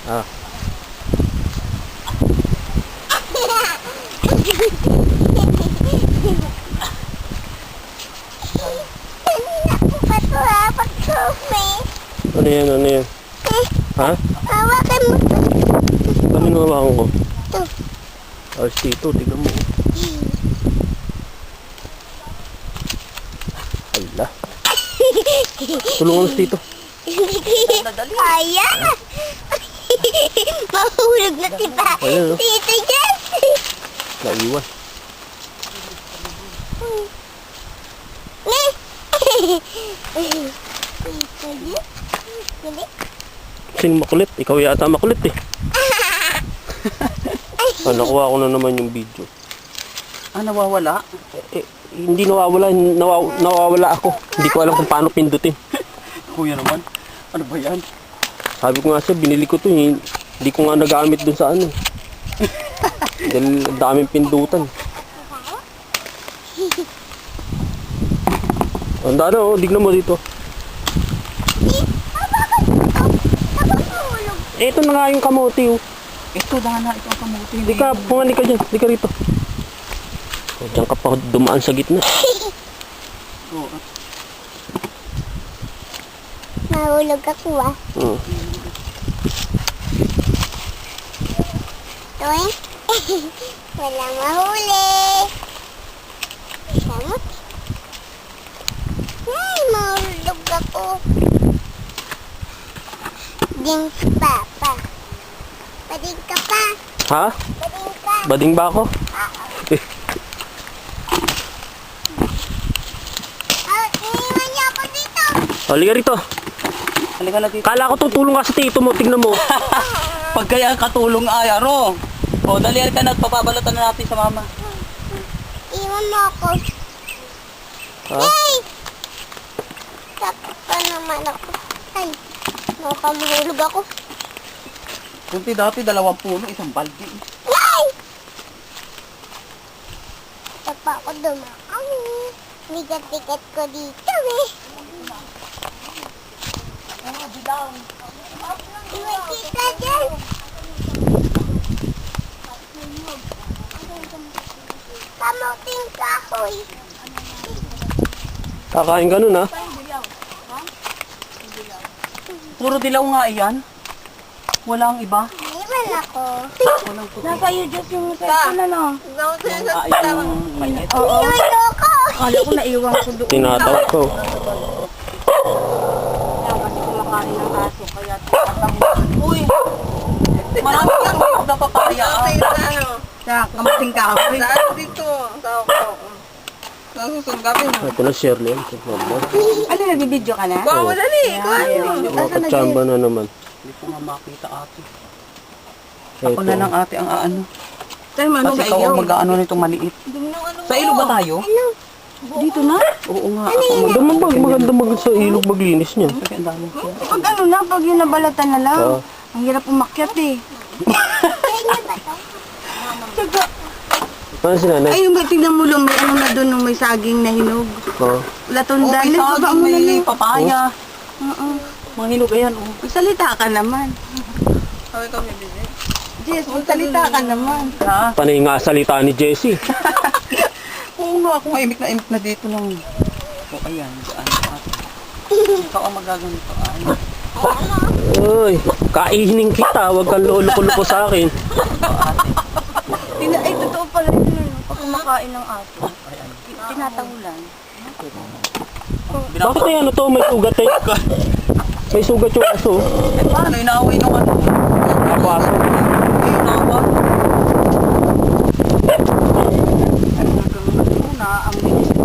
Ah. Ano yan? Ano yan? Ha? Hawakan mo. Ano yung hawakan ko? Ito. Ayos dito, tignan mo. Ala. Tulungan mo dito. Kaya. Mahulog na diba? Ayan, no? Tito dyan. Naiwan. Tito dyan. Galit. Sino makulit? Ikaw yata makulit eh. Nakuha ko na naman yung video. Nawawala? Hindi nawawala. Nawawala ako. Hindi ko alam kung paano pindutin. Kuya naman. Ano ba yan? Sabi ko nga siya, binili ko to. Hindi ko nga nagamit dun sa ano. Dahil daming pindutan. Ang daan na, dignan mo dito. Ito na nga yung kamote, oh. Ito, dana. Ito ang kamuti. Hindi ka, pumali ka dyan. Hindi ka rito. O, dyan ka pa dumaan sa gitna. Oo. Mahulog ako ah. Hmm. Toy. Wala mahuli. Samot. Ay, mahulog ako. Ding pa. Pading ka pa. Ha? Pading ka. Bading ba ako? Iniwan niya ako dito. Halika rito. Halika na dito. Kala ko tutulong ka sa tito mo. Tignan mo. Pag kaya katulong ay, aro. O, dali ka na at papabalatan na natin sa mama. Iwan mo ako. Ha? Yay! Takot pa naman ako. Ay, makamahulog ako. Kunti dati, 20, isang balde. Yay! Tapa ako dumaan. Bigat-bigat ko dito eh. Iwan kita dyan. Kamuting kahoy. Kakain ka nun, ha? Puro dilaw nga iyan. Walang iba. Iwan ako. Walang puti. Naka-YouTube yung person na no? Ayan yung mainit. Oo. Iwan ako. Akala ko naiwan ko doon. Tinatawag ko. Kasi kumakain ng aso. Kaya tatang. Uy! Marami kang napapaya. Sa kamating kahoy. Dito. Nasusunggapin mo. Ito na, Shirley. Ano, nagbibideo ka na? Wow, dali. Makachamba na naman. Hindi ko nga makita ate. Ito. Ako na lang ate ang aano. Tayo man, Kasi ikaw ang mag-aano nitong maliit. Sa ilog ba tayo? dito na? Oo nga. Ako Maganda sa ilog maglinis niya. Kasi ang dami ko. Pag ano na, pag yung nabalatan na lang. Oo. Ang hirap umakyat eh. Taga, Ano si nanay? ay yung tingnan mo lang, may ano na doon, may saging na hinog. Oo. Latunda, Okay, saging, may papaya. Oo. Mga hinog ayan. Magsalita ka naman. Sabi ko may bibig. Jess, magsalita ka naman. Ha? Panay nga salita ni Jessie. Oo nga, ako maimik na dito lang. O ayan, daan ate. Ikaw ang magaganito ay. Uy, kainin kita. Huwag kang lolo-lolo sa akin. Ay, totoo pala yun. Pag kumakain ng aso, tinatahulan. Bakit ay ano to? May sugat eh. May sugat yung aso. Eh paano, inaaway